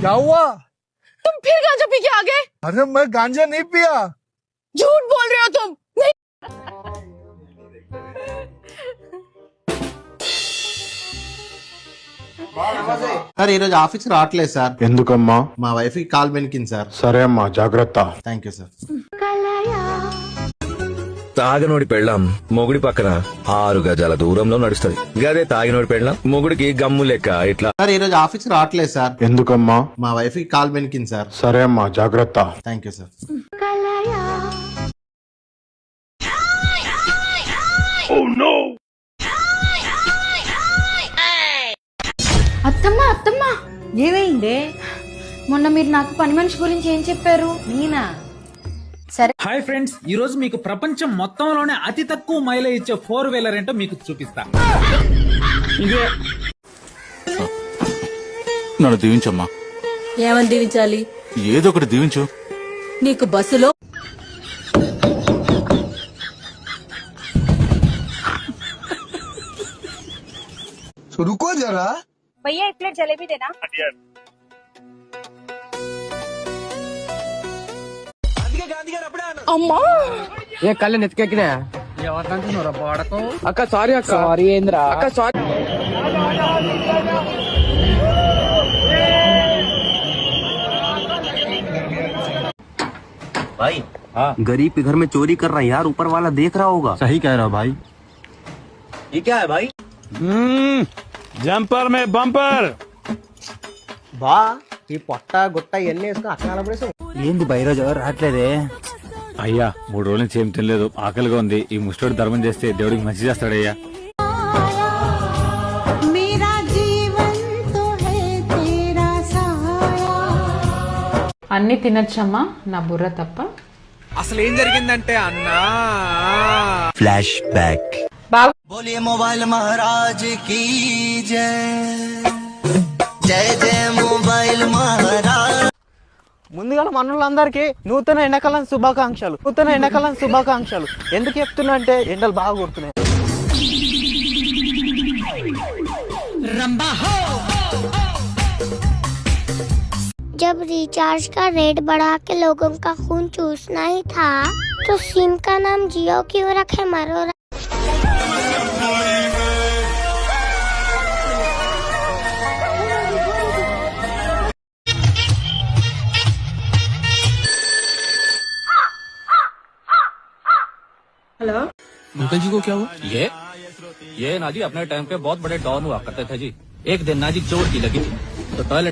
क्या हुआ? तुम फिर गांजा पी के आ गए? अरे मैं गांजा नहीं पिया। झूठ बोल रहे हो तुम। नहीं। సార్ ఈ రోజు ఆఫీస్ రావట్లేదు సార్. ఎందుకమ్మా? మా వైఫ్ కి కాల్ బెనికింది సార్. సరే అమ్మా, జాగ్రత్త. Thank you sir. తాగనోడి పెళ్ళాం మొగుడి పక్కన 6 గజాల దూరంలో నడుస్తుంది. గదే తాగినోడి పెళ్ళాం మొగుడికి గమ్ము లెక్క ఇట్లా. సార్ ఈ రోజు ఆఫీస్ రావట్లేదు సార్. ఎందుకమ్మా? మా వైఫ్ కి కాల్ బెనికింది సార్. సరే అమ్మా, జాగ్రత్త. Thank you sir. అత్తమ్మా అత్తమ్మా, ఏమైందే? మొన్న మీరు నాకు పని మనిషి గురించి ఏం చెప్పారు? నేనా? హాయ్ ఫ్రెండ్స్, ఈ రోజు మీకు ప్రపంచం మొత్తంలోనే అతి తక్కువ మైలేజ్ ఇచ్చే 4-వీలర్ ఏంటో మీకు చూపిస్తా. ఇదే. నన్ను దీవించమ్మా. ఏమని దీవించాలి? ఏదో ఒకటి దీవించు. నీకు బస్సులో रुको जरा। भैया 1 प्लेट जलेबी देना। అమ్మా, ఏ కళ్ళు నెత్తికెక్కినా? అక్క సారీ అక్క. సారీ ఏంద్రా అక్క? సారీ. भाई गरीब के घर में चोरी कर रहा है यार, ऊपर वाला देख रहा होगा. सही कह रहा भाई. ये क्या है भाई? జంపర్ మే బంపర్. బా ఈ పొట్ట గుట్ట ఇవన్నీ వేసుకుని అక్కడ పడేసావు. ఏంది బైరోజు రావట్లేదే? అయ్యా 3 రోజుల నుంచి ఏం తినలేదు, ఆకలిగా ఉంది. ఈ ముష్టోడు ధర్మం చేస్తే దేవుడికి మంచి చేస్తాడయ్యా. అన్ని తినచ్చమ్మా, నా బుర్ర తప్ప. అసలు ఏం జరిగిందంటే అన్నా ఫ్లాష్ బ్యాక్. बोलिए मोबाइल महाराज की जय, जय जय मोबाइल महाराज. ముందుగా మనోళ్ళందరికీ నూతన ఎండాకాలం శుభాకాంక్షలు. ఎందుకు చెప్తున్నా అంటే ఎండలు బాగా కొడుతున్నాయి. जब रिचार्ज का रेट बढ़ा के लोगों का खून चूसना ही था, तो सिम का नाम जियो क्यों रखे? मरो. हेलो अंकल जी को क्या हुआ? ये ना जी अपने टाइम पे बहुत बड़े डॉन हुआ करते थे जी. एक दिन ना जी चोट की लगी थी तो टॉयलेट